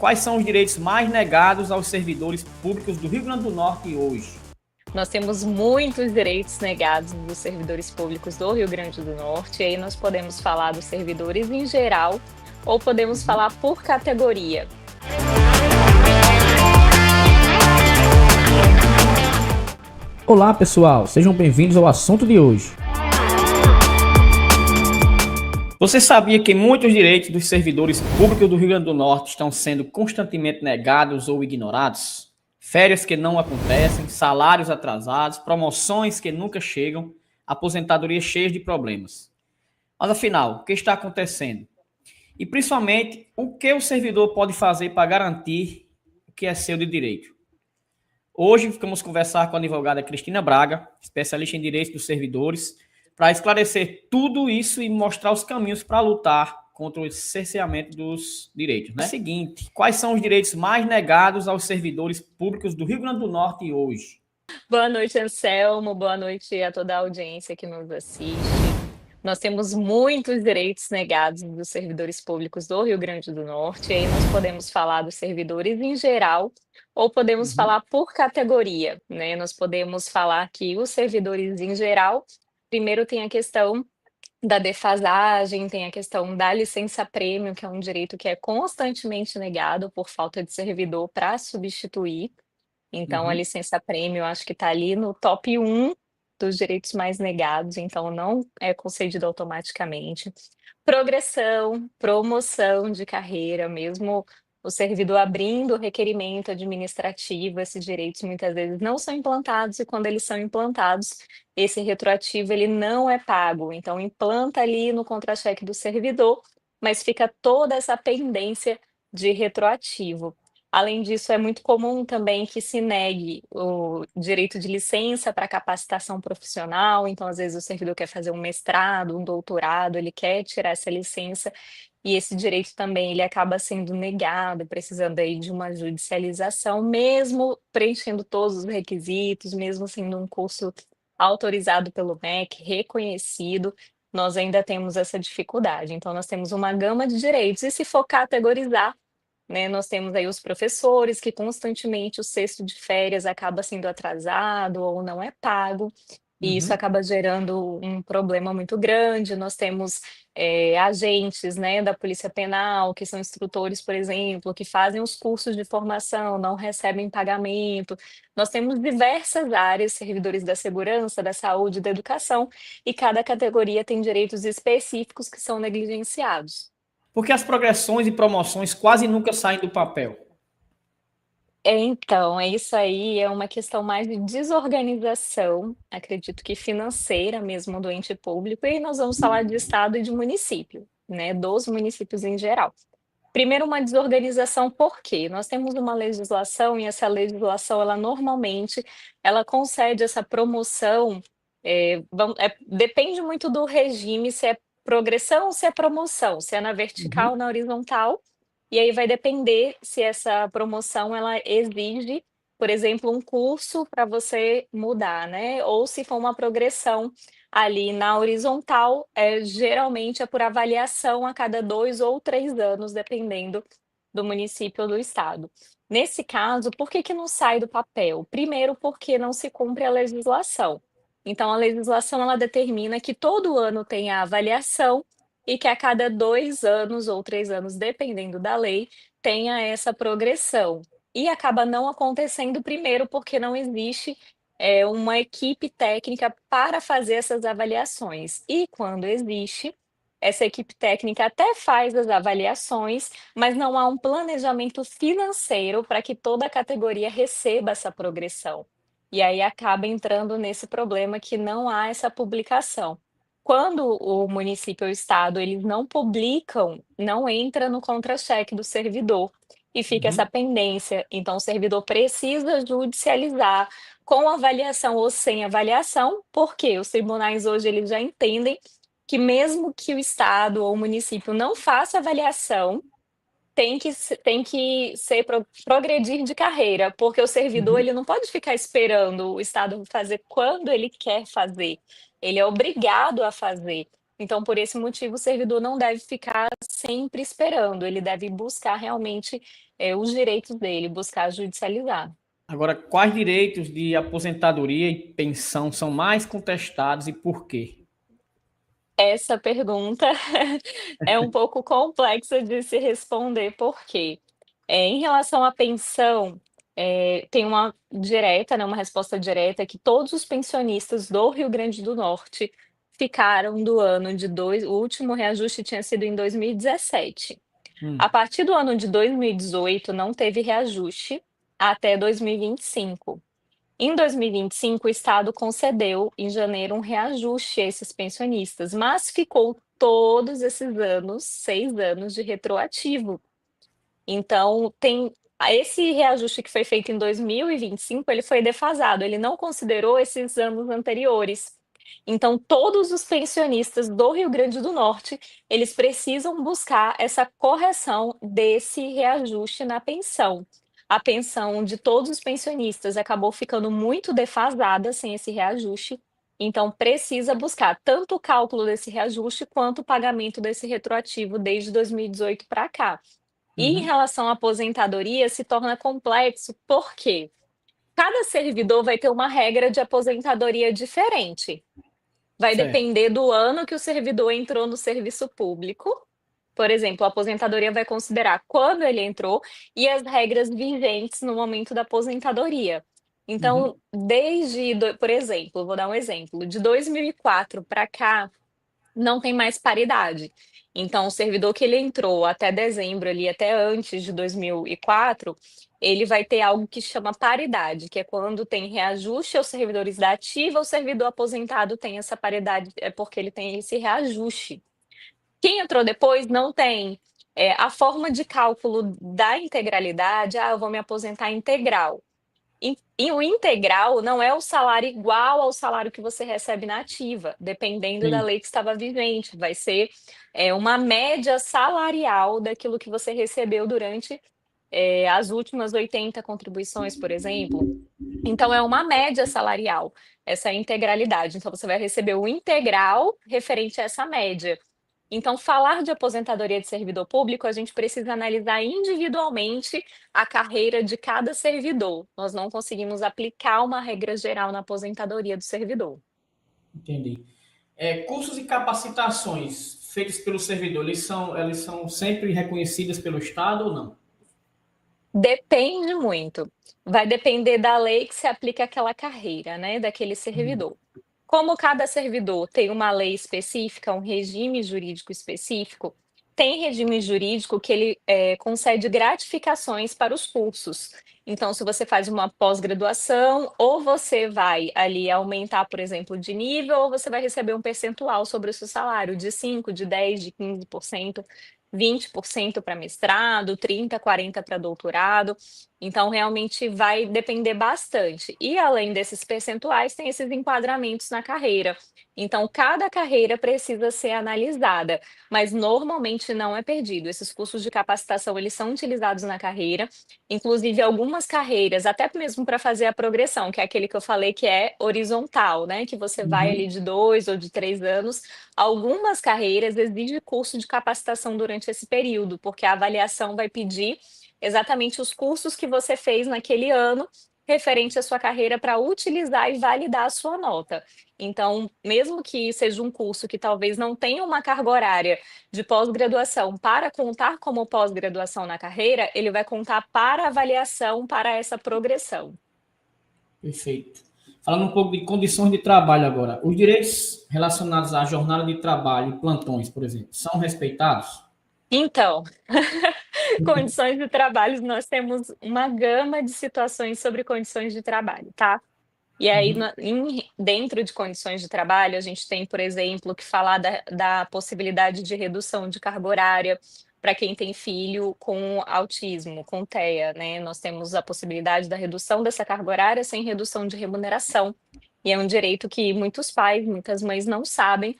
Quais são os direitos mais negados aos servidores públicos do Rio Grande do Norte hoje? Nós temos muitos direitos negados dos servidores públicos do Rio Grande do Norte, e aí nós podemos falar dos servidores em geral ou podemos falar por categoria. Olá pessoal, sejam bem-vindos ao assunto de hoje. Você sabia que muitos direitos dos servidores públicos do Rio Grande do Norte estão sendo constantemente negados ou ignorados? Férias que não acontecem, salários atrasados, promoções que nunca chegam, aposentadorias cheias de problemas. Mas afinal, o que está acontecendo? E principalmente, o que o servidor pode fazer para garantir o que é seu de direito? Hoje vamos conversar com a advogada Cristina Braga, especialista em direitos dos servidores, para esclarecer tudo isso e mostrar os caminhos para lutar contra o cerceamento dos direitos. É o seguinte, quais são os direitos mais negados aos servidores públicos do Rio Grande do Norte hoje? Boa noite, Anselmo. Boa noite a toda a audiência que nos assiste. Nós temos muitos direitos negados dos servidores públicos do Rio Grande do Norte, e aí nós podemos falar dos servidores em geral ou podemos falar por categoria, né? Nós podemos falar que os servidores em geral, primeiro tem a questão da defasagem, tem a questão da licença-prêmio, que é um direito que é constantemente negado por falta de servidor para substituir. Então, a licença-prêmio, eu acho que está ali no top 1 dos direitos mais negados, então não é concedido automaticamente. Progressão, promoção de carreira, mesmo o servidor abrindo o requerimento administrativo, esses direitos muitas vezes não são implantados e quando eles são implantados, esse retroativo ele não é pago. Então, implanta ali no contra-cheque do servidor, mas fica toda essa pendência de retroativo. Além disso, é muito comum também que se negue o direito de licença para capacitação profissional, então, às vezes, o servidor quer fazer um mestrado, um doutorado, ele quer tirar essa licença, e esse direito também ele acaba sendo negado, precisando aí de uma judicialização, mesmo preenchendo todos os requisitos, mesmo sendo um curso autorizado pelo MEC, reconhecido, nós ainda temos essa dificuldade. Então, nós temos uma gama de direitos, e se for categorizar, né, nós temos aí os professores que constantemente o cesto de férias acaba sendo atrasado ou não é pago, e isso acaba gerando um problema muito grande. Nós temos, agentes, né, da Polícia Penal, que são instrutores, por exemplo, que fazem os cursos de formação, não recebem pagamento. Nós temos diversas áreas, servidores da segurança, da saúde, da educação, e cada categoria tem direitos específicos que são negligenciados. Porque as progressões e promoções quase nunca saem do papel. Então, é isso aí, é uma questão mais de desorganização, acredito que financeira mesmo do ente público, e nós vamos falar de estado e de município, né, dos municípios em geral. Primeiro, uma desorganização, por quê? Nós temos uma legislação e essa legislação, ela normalmente, ela concede essa promoção, depende muito do regime, se é progressão ou se é promoção, se é na vertical ou na horizontal, e aí vai depender se essa promoção ela exige, por exemplo, um curso para você mudar, né, ou se for uma progressão ali na horizontal, geralmente é por avaliação a cada 2 ou 3 anos, dependendo do município ou do estado. Nesse caso, por que que não sai do papel? Primeiro, porque não se cumpre a legislação. Então a legislação ela determina que todo ano tem a avaliação e que a cada 2 anos ou 3 anos, dependendo da lei, tenha essa progressão. E acaba não acontecendo, primeiro, porque não existe, uma equipe técnica para fazer essas avaliações. E quando existe, essa equipe técnica até faz as avaliações, mas não há um planejamento financeiro para que toda a categoria receba essa progressão. E aí acaba entrando nesse problema que não há essa publicação. Quando o município ou o estado, eles não publicam, não entra no contra-cheque do servidor, e fica essa pendência. Então o servidor precisa judicializar, com avaliação ou sem avaliação, porque os tribunais hoje eles já entendem que mesmo que o estado ou o município não faça avaliação, tem que ser progredir de carreira, porque o servidor ele não pode ficar esperando o estado fazer quando ele quer fazer, ele é obrigado a fazer. Então, por esse motivo, o servidor não deve ficar sempre esperando, ele deve buscar realmente os direitos dele, buscar judicializar. Agora, quais direitos de aposentadoria e pensão são mais contestados e por quê? Essa pergunta é um pouco complexa de se responder, porque em relação à pensão, tem uma direta, né, uma resposta direta que todos os pensionistas do Rio Grande do Norte ficaram do ano de dois o último reajuste tinha sido em 2017. A Hum, partir do ano de 2018 não teve reajuste até 2025. Em 2025, o Estado concedeu, em janeiro, um reajuste a esses pensionistas, mas ficou todos esses anos, 6 anos de retroativo. Então, tem esse reajuste que foi feito em 2025, ele foi defasado, ele não considerou esses anos anteriores. Então, todos os pensionistas do Rio Grande do Norte, eles precisam buscar essa correção desse reajuste na pensão. A pensão de todos os pensionistas acabou ficando muito defasada sem esse reajuste, então precisa buscar tanto o cálculo desse reajuste quanto o pagamento desse retroativo desde 2018 para cá. E em uhum, relação à aposentadoria, se torna complexo, porque cada servidor vai ter uma regra de aposentadoria diferente. Vai certo. depender do ano que o servidor entrou no serviço público. Por exemplo, a aposentadoria vai considerar quando ele entrou e as regras vigentes no momento da aposentadoria. Uhum, Então, por exemplo, vou dar um exemplo, de 2004 para cá, não tem mais paridade. Então, o servidor que ele entrou até dezembro ali, até antes de 2004, ele vai ter algo que chama paridade, que é quando tem reajuste aos servidores da ativa, o servidor aposentado tem essa paridade, é porque ele tem esse reajuste. Quem entrou depois não tem. A forma de cálculo da integralidade, eu vou me aposentar integral. E o integral não é o salário igual ao salário que você recebe na ativa, dependendo da sim. lei que estava vigente. Vai ser uma média salarial daquilo que você recebeu durante as últimas 80 contribuições, por exemplo. Então, é uma média salarial, essa integralidade. Então, você vai receber o integral referente a essa média. Então, falar de aposentadoria de servidor público, a gente precisa analisar individualmente a carreira de cada servidor. Nós não conseguimos aplicar uma regra geral na aposentadoria do servidor. Entendi. Cursos e capacitações feitos pelo servidor, eles são sempre reconhecidas pelo Estado ou não? Depende muito. Vai depender da lei que se aplica àquela carreira, né, daquele Uhum, servidor. Como cada servidor tem uma lei específica, um regime jurídico específico, tem regime jurídico que ele concede gratificações para os cursos. Então, se você faz uma pós-graduação, ou você vai ali aumentar, por exemplo, de nível, ou você vai receber um percentual sobre o seu salário, de 5, de 10, de 15%. 20% para mestrado, 30, 40 para doutorado. Então, realmente vai depender bastante. E além desses percentuais, tem esses enquadramentos na carreira. Então, cada carreira precisa ser analisada, mas normalmente não é perdido. Esses cursos de capacitação, eles são utilizados na carreira, inclusive algumas carreiras, até mesmo para fazer a progressão, que é aquele que eu falei que é horizontal, né? Que você vai ali uhum, de 2 ou de 3 anos. Algumas carreiras exigem curso de capacitação durante esse período, porque a avaliação vai pedir exatamente os cursos que você fez naquele ano referente à sua carreira para utilizar e validar a sua nota. Então, mesmo que seja um curso que talvez não tenha uma carga horária de pós-graduação para contar como pós-graduação na carreira, ele vai contar para avaliação para essa progressão. perfeito. Falando um pouco de condições de trabalho agora, os direitos relacionados à jornada de trabalho e plantões, por exemplo, são respeitados? Então, condições de trabalho, nós temos uma gama de situações sobre condições de trabalho, tá? E aí, Uhum, dentro de condições de trabalho, a gente tem, por exemplo, que falar da possibilidade de redução de carga horária para quem tem filho com autismo, com TEA, né? Nós temos a possibilidade da redução dessa carga horária sem redução de remuneração. E é um direito que muitos pais, muitas mães não sabem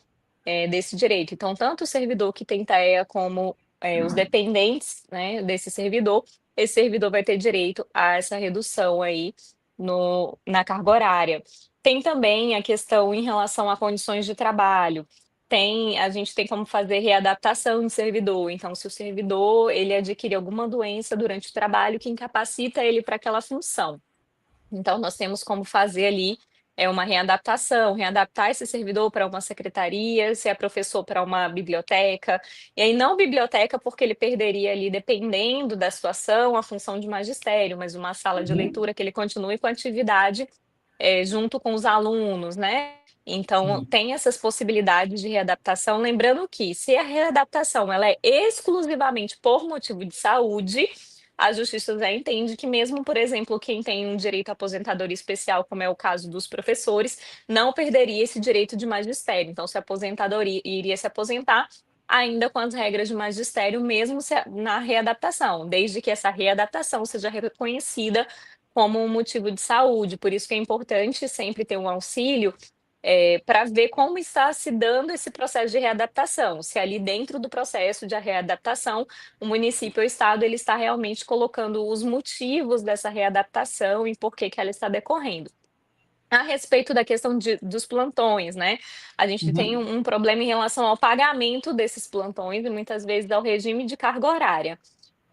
desse direito. Então, tanto o servidor que tem TEA como os dependentes, né, desse servidor, esse servidor vai ter direito a essa redução aí na carga horária. Tem também a questão em relação a condições de trabalho. a gente tem como fazer readaptação de servidor. Então, se o servidor ele adquire alguma doença durante o trabalho que incapacita ele para aquela função. Então, nós temos como fazer ali uma readaptação, readaptar esse servidor para uma secretaria, se é professor para uma biblioteca, e aí não biblioteca, porque ele perderia ali, dependendo da situação, a função de magistério, mas uma sala de Uhum. leitura que ele continue com a atividade junto com os alunos, né? Então, Sim. tem essas possibilidades de readaptação, lembrando que se a readaptação ela é exclusivamente por motivo de saúde, a Justiça já entende que mesmo, por exemplo, quem tem um direito à aposentadoria especial, como é o caso dos professores, não perderia esse direito de magistério. Então, se aposentadoria iria se aposentar ainda com as regras de magistério, mesmo na readaptação, desde que essa readaptação seja reconhecida como um motivo de saúde. Por isso que é importante sempre ter um auxílio para ver como está se dando esse processo de readaptação, se ali dentro do processo de readaptação, o município ou o estado ele está realmente colocando os motivos dessa readaptação e por que que ela está decorrendo. A respeito da questão dos plantões, né, a gente tem Uhum. um problema em relação ao pagamento desses plantões e muitas vezes ao regime de carga horária.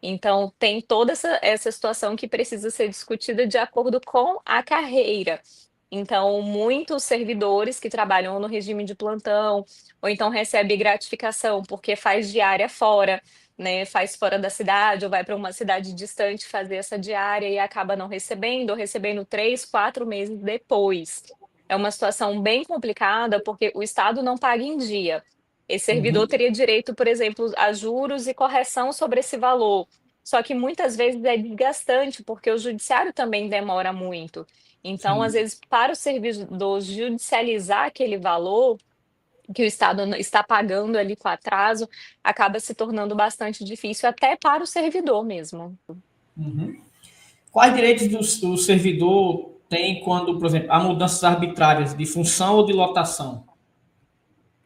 Então tem toda essa situação que precisa ser discutida de acordo com a carreira. Então, muitos servidores que trabalham no regime de plantão, ou então recebe gratificação porque faz diária fora, né, faz fora da cidade ou vai para uma cidade distante fazer essa diária e acaba não recebendo, ou recebendo 3, 4 meses depois. É uma situação bem complicada, porque o Estado não paga em dia. Esse servidor Uhum. teria direito, por exemplo, a juros e correção sobre esse valor. Só que muitas vezes é desgastante, porque o judiciário também demora muito. Então, às Sim. vezes, para o servidor judicializar aquele valor que o Estado está pagando ali com atraso, acaba se tornando bastante difícil até para o servidor mesmo. Uhum. Quais direitos do servidor tem quando, por exemplo, há mudanças arbitrárias de função ou de lotação?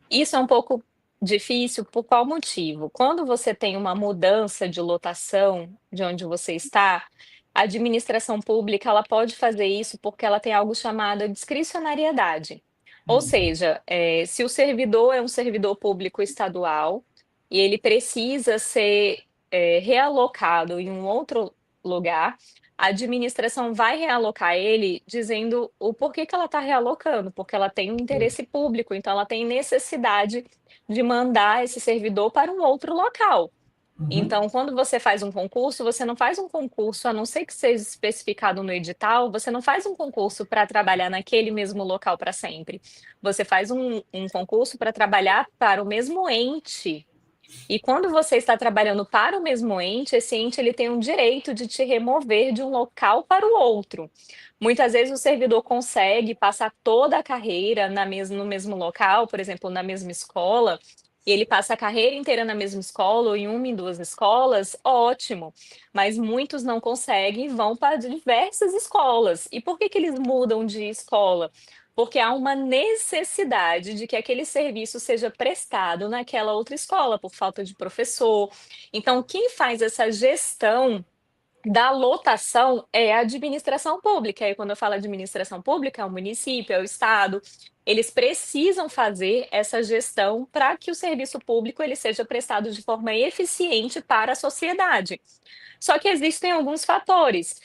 Isso é um pouco difícil por qual motivo? Quando você tem uma mudança de lotação de onde você está, a administração pública ela pode fazer isso porque ela tem algo chamado discricionariedade. Ou seja, se o servidor é um servidor público estadual e ele precisa ser realocado em um outro lugar, a administração vai realocar ele dizendo o porquê que ela está realocando, porque ela tem um interesse público, então ela tem necessidade de mandar esse servidor para um outro local. Uhum. Então, quando você faz um concurso, você não faz um concurso, a não ser que seja especificado no edital, você não faz um concurso para trabalhar naquele mesmo local para sempre. Você faz um concurso para trabalhar para o mesmo ente. E quando você está trabalhando para o mesmo ente, esse ente ele tem um direito de te remover de um local para o outro. Muitas vezes o servidor consegue passar toda a carreira no mesmo local, por exemplo, na mesma escola, e ele passa a carreira inteira na mesma escola ou em uma em duas escolas, ótimo. Mas muitos não conseguem e vão para diversas escolas. E por que que eles mudam de escola? Porque há uma necessidade de que aquele serviço seja prestado naquela outra escola, por falta de professor. Então, quem faz essa gestão da lotação é a administração pública. E quando eu falo administração pública, é o município, é o estado. Eles precisam fazer essa gestão para que o serviço público ele seja prestado de forma eficiente para a sociedade. Só que existem alguns fatores.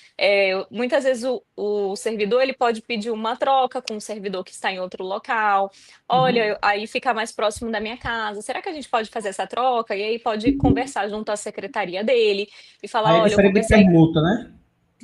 Muitas vezes o servidor ele pode pedir uma troca com um servidor que está em outro local. Olha, Uhum. aí fica mais próximo da minha casa. Será que a gente pode fazer essa troca? E aí pode conversar junto à secretaria dele e falar: Aí é olha, eu diferente de conversei. permuta, né?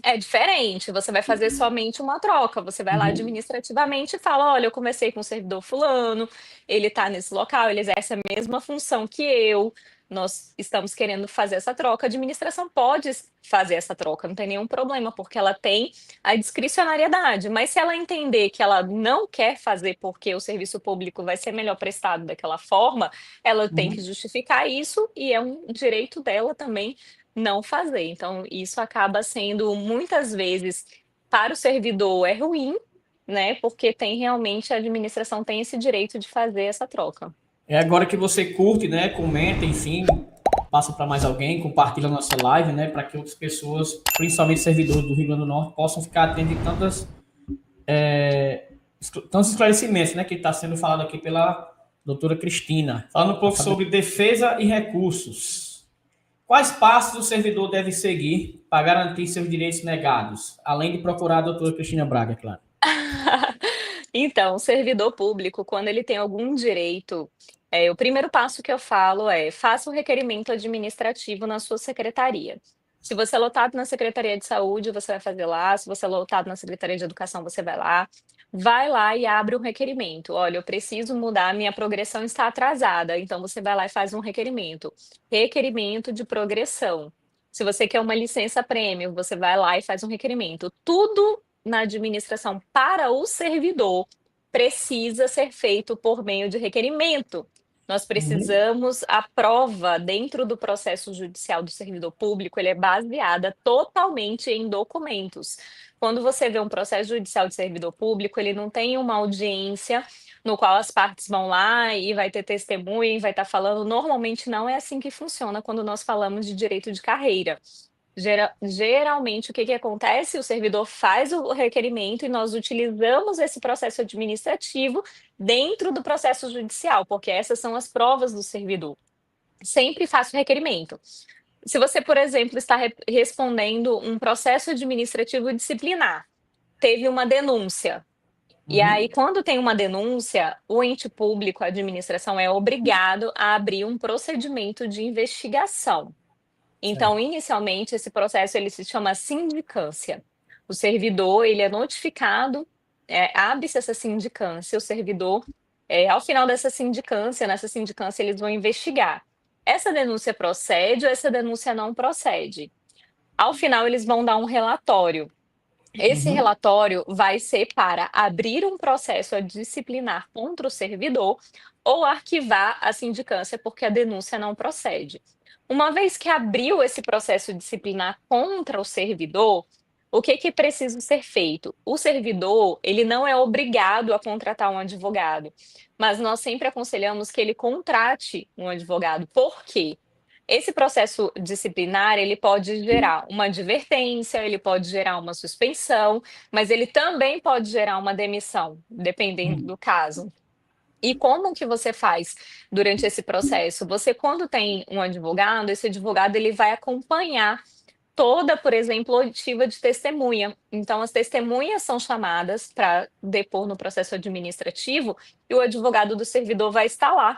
É diferente, você vai fazer somente uma troca. Você vai lá Uhum. administrativamente e fala: olha, eu conversei com o servidor fulano, ele está nesse local, ele exerce a mesma função que eu. Nós estamos querendo fazer essa troca. A administração pode fazer essa troca, não tem nenhum problema, porque ela tem a discricionariedade. Mas se ela entender que ela não quer fazer porque o serviço público vai ser melhor prestado daquela forma, ela tem que Uhum. justificar isso e é um direito dela também não fazer. Então, isso acaba sendo muitas vezes para o servidor é ruim, né? Porque tem realmente a administração tem esse direito de fazer essa troca. É agora que você curte, né? Comenta, enfim, passa para mais alguém, compartilha a nossa live, né? Para que outras pessoas, principalmente servidores do Rio Grande do Norte, possam ficar atentos em tantos esclarecimentos, né? Que está sendo falado aqui pela doutora Cristina, falando um pouco Fazer- sobre defesa e recursos. Quais passos o servidor deve seguir para garantir seus direitos negados? Além de procurar a doutora Cristina Braga, é claro. Então, o servidor público, quando ele tem algum direito, o primeiro passo que eu falo é: faça o requerimento administrativo na sua secretaria. Se você é lotado na Secretaria de Saúde, você vai fazer lá. Se você é lotado na Secretaria de Educação, você vai lá. Vai lá e abre um requerimento. Olha, eu preciso mudar, minha progressão está atrasada. Então, você vai lá e faz um requerimento. Requerimento de progressão. Se você quer uma licença prêmio, você vai lá e faz um requerimento. Tudo na administração para o servidor precisa ser feito por meio de requerimento. Nós precisamos, a prova dentro do processo judicial do servidor público, ele é baseada totalmente em documentos. Quando você vê um processo judicial de servidor público, ele não tem uma audiência no qual as partes vão lá e vai ter testemunha e vai estar falando. Normalmente não é assim que funciona quando nós falamos de direito de carreira. Geralmente, o que que acontece? O servidor faz o requerimento e nós utilizamos esse processo administrativo dentro do processo judicial, porque essas são as provas do servidor. Sempre faça o requerimento. Se você, por exemplo, está respondendo um processo administrativo disciplinar, teve uma denúncia. E aí, quando tem uma denúncia, o ente público, a administração, é obrigado a abrir um procedimento de investigação. Então, inicialmente, esse processo ele se chama sindicância. O servidor ele é notificado, abre-se essa sindicância, o servidor, ao final dessa sindicância, nessa sindicância eles vão investigar. Essa denúncia procede ou essa denúncia não procede? Ao final, eles vão dar um relatório. Esse relatório vai ser para abrir um processo disciplinar contra o servidor ou arquivar a sindicância porque a denúncia não procede. Uma vez que abriu esse processo disciplinar contra o servidor, o que que precisa ser feito? O servidor, ele não é obrigado a contratar um advogado, mas nós sempre aconselhamos que ele contrate um advogado. Por quê? Esse processo disciplinar, ele pode gerar uma advertência, ele pode gerar uma suspensão, mas ele também pode gerar uma demissão, dependendo do caso. E como que você faz durante esse processo? Você, quando tem um advogado, esse advogado ele vai acompanhar toda, por exemplo, oitiva de testemunha. Então, as testemunhas são chamadas para depor no processo administrativo e o advogado do servidor vai estar lá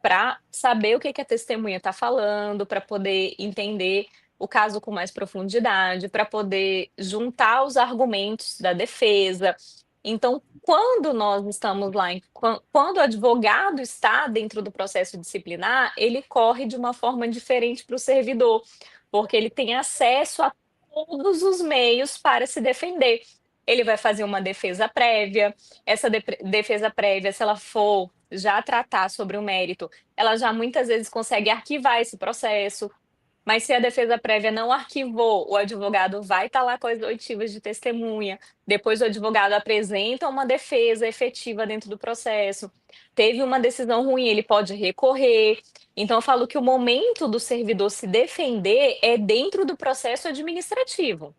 para saber o que que a testemunha está falando, para poder entender o caso com mais profundidade, para poder juntar os argumentos da defesa. Então, quando nós estamos lá, quando o advogado está dentro do processo disciplinar, ele corre de uma forma diferente para o servidor, porque ele tem acesso a todos os meios para se defender. Ele vai fazer uma defesa prévia, essa defesa prévia, se ela for já tratar sobre o mérito, ela já muitas vezes consegue arquivar esse processo. Mas se a defesa prévia não arquivou, o advogado vai estar lá com as oitivas de testemunha. Depois o advogado apresenta uma defesa efetiva dentro do processo. Teve uma decisão ruim, ele pode recorrer. Então eu falo que o momento do servidor se defender é dentro do processo administrativo.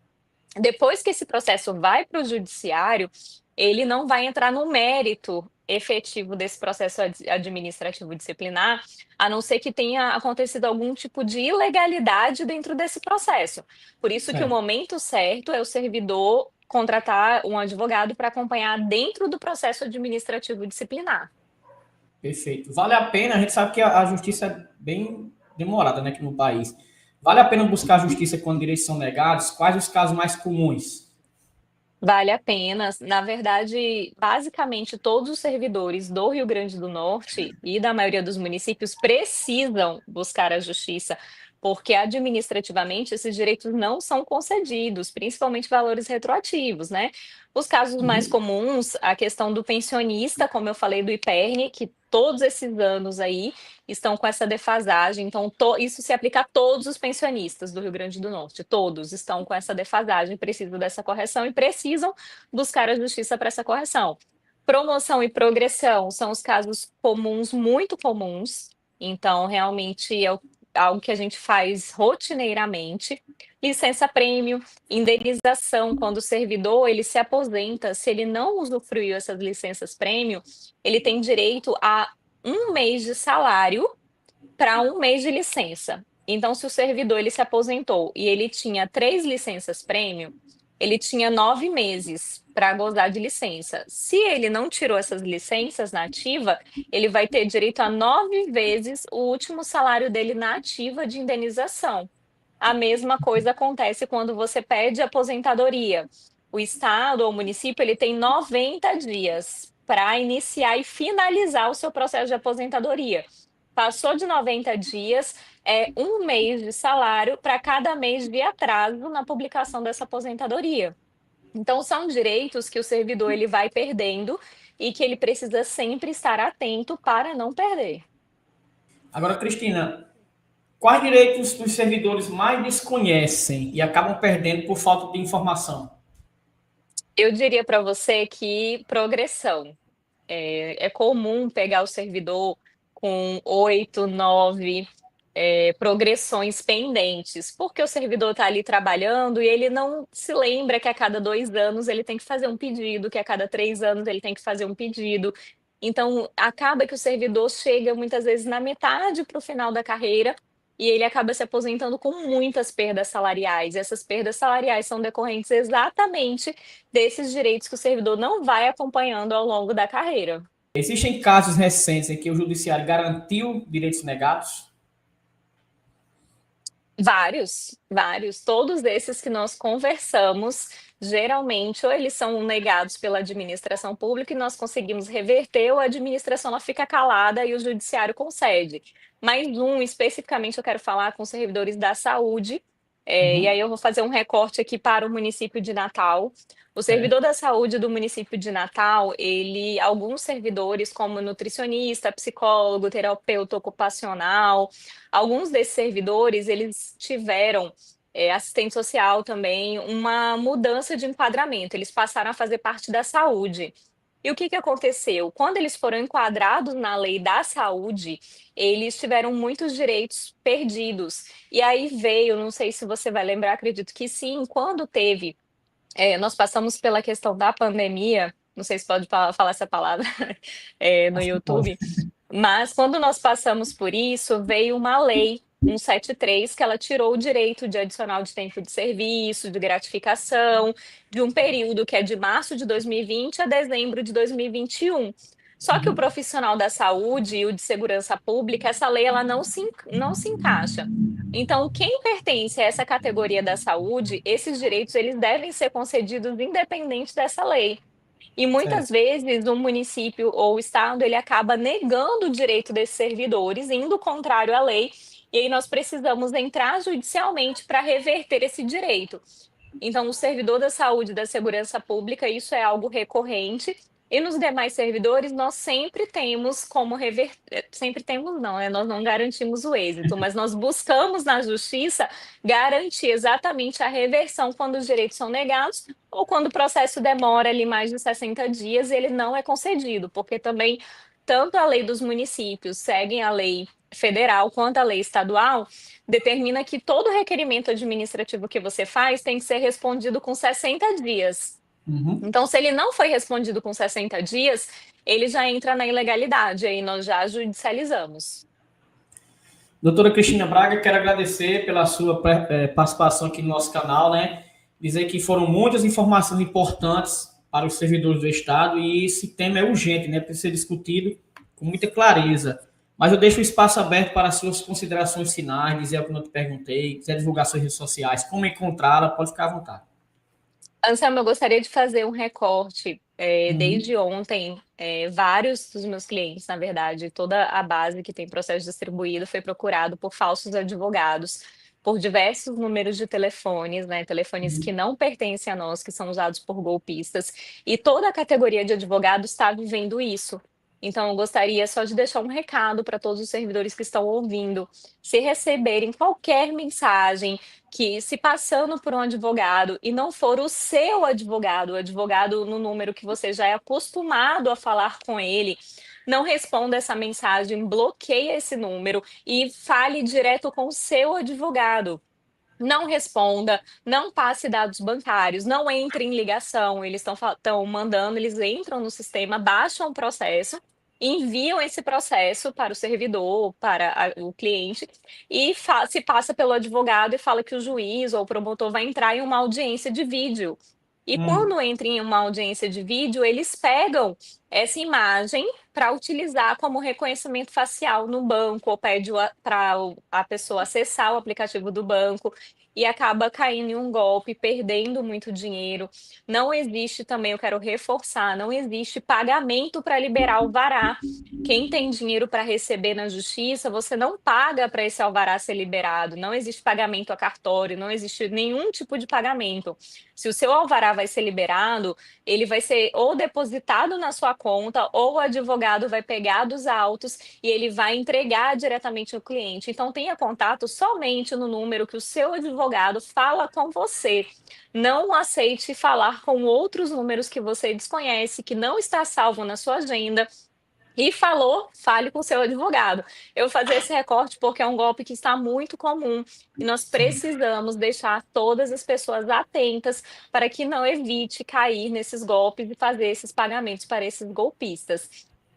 Depois que esse processo vai para o judiciário, ele não vai entrar no mérito efetivo desse processo administrativo disciplinar, a não ser que tenha acontecido algum tipo de ilegalidade dentro desse processo. Por isso que o momento certo é o servidor contratar um advogado para acompanhar dentro do processo administrativo disciplinar. Perfeito. Vale a pena, a gente sabe que a justiça é bem demorada, né, aqui no país. Vale a pena buscar justiça quando direitos são negados? Quais os casos mais comuns? Vale a pena. Na verdade, basicamente, todos os servidores do Rio Grande do Norte e da maioria dos municípios precisam buscar a justiça, porque administrativamente esses direitos não são concedidos, principalmente valores retroativos, né? Os casos mais comuns, a questão do pensionista, como eu falei do IPERN, que todos esses anos aí estão com essa defasagem. Então, isso se aplica a todos os pensionistas do Rio Grande do Norte. Todos estão com essa defasagem, precisam dessa correção e precisam buscar a justiça para essa correção. Promoção e progressão são os casos comuns, muito comuns. Então, realmente é algo que a gente faz rotineiramente. Licença-prêmio, indenização, quando o servidor ele se aposenta, se ele não usufruiu essas licenças-prêmio, ele tem direito a um mês de salário para um mês de licença. Então, se o servidor ele se aposentou e ele tinha 3 licenças-prêmio, ele tinha 9 meses para gozar de licença. Se ele não tirou essas licenças na ativa, ele vai ter direito a 9 vezes o último salário dele na ativa de indenização. A mesma coisa acontece quando você pede aposentadoria. O estado ou o município ele tem 90 dias para iniciar e finalizar o seu processo de aposentadoria. Passou de 90 dias, é um mês de salário para cada mês de atraso na publicação dessa aposentadoria. Então, são direitos que o servidor ele vai perdendo e que ele precisa sempre estar atento para não perder. Agora, Cristina, quais direitos os servidores mais desconhecem e acabam perdendo por falta de informação? Eu diria para você que progressão. É comum pegar o servidor com 8, 9 progressões pendentes, porque o servidor está ali trabalhando e ele não se lembra que a cada 2 anos ele tem que fazer um pedido, que a cada 3 anos ele tem que fazer um pedido. Então, acaba que o servidor chega muitas vezes na metade para o final da carreira e ele acaba se aposentando com muitas perdas salariais. Essas perdas salariais são decorrentes exatamente desses direitos que o servidor não vai acompanhando ao longo da carreira. Existem casos recentes em que o judiciário garantiu direitos negados? Vários, vários. Todos esses que nós conversamos, geralmente, ou eles são negados pela administração pública e nós conseguimos reverter, ou a administração ela fica calada e o judiciário concede. Mas um, especificamente, eu quero falar com os servidores da saúde, e aí eu vou fazer um recorte aqui para o município de Natal. O servidor Certo. da saúde do município de Natal, alguns servidores, como nutricionista, psicólogo, terapeuta ocupacional, alguns desses servidores, eles tiveram, assistente social também, uma mudança de enquadramento, eles passaram a fazer parte da saúde. E o que que aconteceu? Quando eles foram enquadrados na lei da saúde, eles tiveram muitos direitos perdidos. E aí veio, não sei se você vai lembrar, acredito que sim, quando teve, nós passamos pela questão da pandemia, não sei se pode falar essa palavra, no Acho que pode. YouTube, mas quando nós passamos por isso, veio uma lei 173 que ela tirou o direito de adicional de tempo de serviço, de gratificação, de um período que é de março de 2020 a dezembro de 2021. Só que o profissional da saúde e o de segurança pública, essa lei ela não se encaixa. Então, quem pertence a essa categoria da saúde, esses direitos eles devem ser concedidos independente dessa lei. E muitas Certo. vezes o município ou o estado ele acaba negando o direito desses servidores, indo contrário à lei, e aí nós precisamos entrar judicialmente para reverter esse direito. Então, o servidor da saúde e da segurança pública, isso é algo recorrente. E nos demais servidores, nós sempre temos como reverter. Sempre temos, não, né? Nós não garantimos o êxito, mas nós buscamos na justiça garantir exatamente a reversão quando os direitos são negados ou quando o processo demora ali mais de 60 dias e ele não é concedido, porque também tanto a lei dos municípios seguem a lei federal quanto a lei estadual determina que todo requerimento administrativo que você faz tem que ser respondido com 60 dias. Uhum. Então, se ele não foi respondido com 60 dias, ele já entra na ilegalidade, aí nós já judicializamos. Doutora Cristina Braga, quero agradecer pela sua participação aqui no nosso canal, né? Dizer que foram muitas informações importantes para os servidores do Estado e esse tema é urgente, né? Precisa ser discutido com muita clareza. Mas eu deixo o espaço aberto para as suas considerações finais, dizer o que eu não te perguntei, quiser divulgar suas redes sociais, como encontrá-la, pode ficar à vontade. Anselmo, eu gostaria de fazer um recorte. Uhum. Desde ontem, vários dos meus clientes, na verdade, toda a base que tem processo distribuído foi procurado por falsos advogados, por diversos números de telefones, né? Telefones que não pertencem a nós, que são usados por golpistas, e toda a categoria de advogados está vivendo isso. Então, eu gostaria só de deixar um recado para todos os servidores que estão ouvindo. Se receberem qualquer mensagem que se passando por um advogado e não for o seu advogado, o advogado no número que você já é acostumado a falar com ele, não responda essa mensagem, bloqueie esse número e fale direto com o seu advogado. Não responda, não passe dados bancários, não entre em ligação. Eles estão mandando, eles entram no sistema, baixam o processo enviam esse processo para o servidor, para o cliente, e se passa pelo advogado e fala que o juiz ou o promotor vai entrar em uma audiência de vídeo. E Hum. quando entra em uma audiência de vídeo, eles pegam essa imagem para utilizar como reconhecimento facial no banco, ou pede para a pessoa acessar o aplicativo do banco e acaba caindo em um golpe, perdendo muito dinheiro. Não existe também, eu quero reforçar, não existe pagamento para liberar alvará. Quem tem dinheiro para receber na justiça, você não paga para esse alvará ser liberado. Não existe pagamento a cartório, não existe nenhum tipo de pagamento. Se o seu alvará vai ser liberado, ele vai ser ou depositado na sua conta, ou o advogado vai pegar dos autos e ele vai entregar diretamente ao cliente. Então, tenha contato somente no número que o seu advogado fala com você. Não aceite falar com outros números que você desconhece, que não está salvo na sua agenda. E falou, fale com seu advogado. Eu vou fazer esse recorte porque é um golpe que está muito comum e nós Sim. precisamos deixar todas as pessoas atentas para que não evite cair nesses golpes e fazer esses pagamentos para esses golpistas.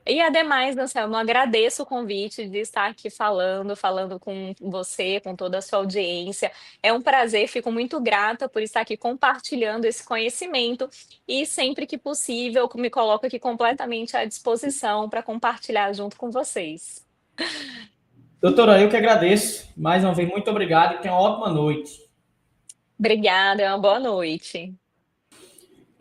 E ademais, Anselmo, eu agradeço o convite de estar aqui falando com você, com toda a sua audiência. É um prazer, fico muito grata por estar aqui compartilhando esse conhecimento e sempre que possível me coloco aqui completamente à disposição para compartilhar junto com vocês. Doutora, eu que agradeço. Mais uma vez, muito obrigado e tenha uma ótima noite. Obrigada, uma boa noite.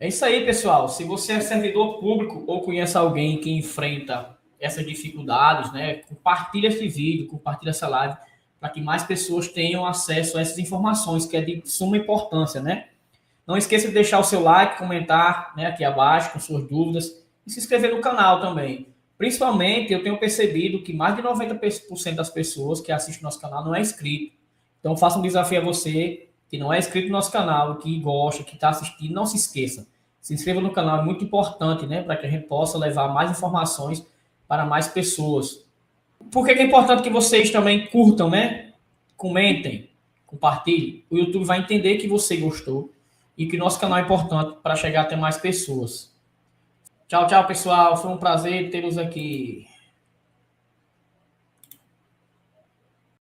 É isso aí, pessoal. Se você é servidor público ou conhece alguém que enfrenta essas dificuldades, né, compartilha esse vídeo, compartilha essa live, para que mais pessoas tenham acesso a essas informações, que é de suma importância, né? Não esqueça de deixar o seu like, comentar, né, aqui abaixo com suas dúvidas e se inscrever no canal também. Principalmente, eu tenho percebido que mais de 90% das pessoas que assistem nosso canal não é inscrito. Então, faço um desafio a você que não é inscrito no nosso canal, que gosta, que está assistindo, não se esqueça. Se inscreva no canal, é muito importante, né, para que a gente possa levar mais informações para mais pessoas. Por que é importante que vocês também curtam, né? Comentem, compartilhem. O YouTube vai entender que você gostou e que nosso canal é importante para chegar até mais pessoas. Tchau, tchau, pessoal. Foi um prazer tê-los aqui.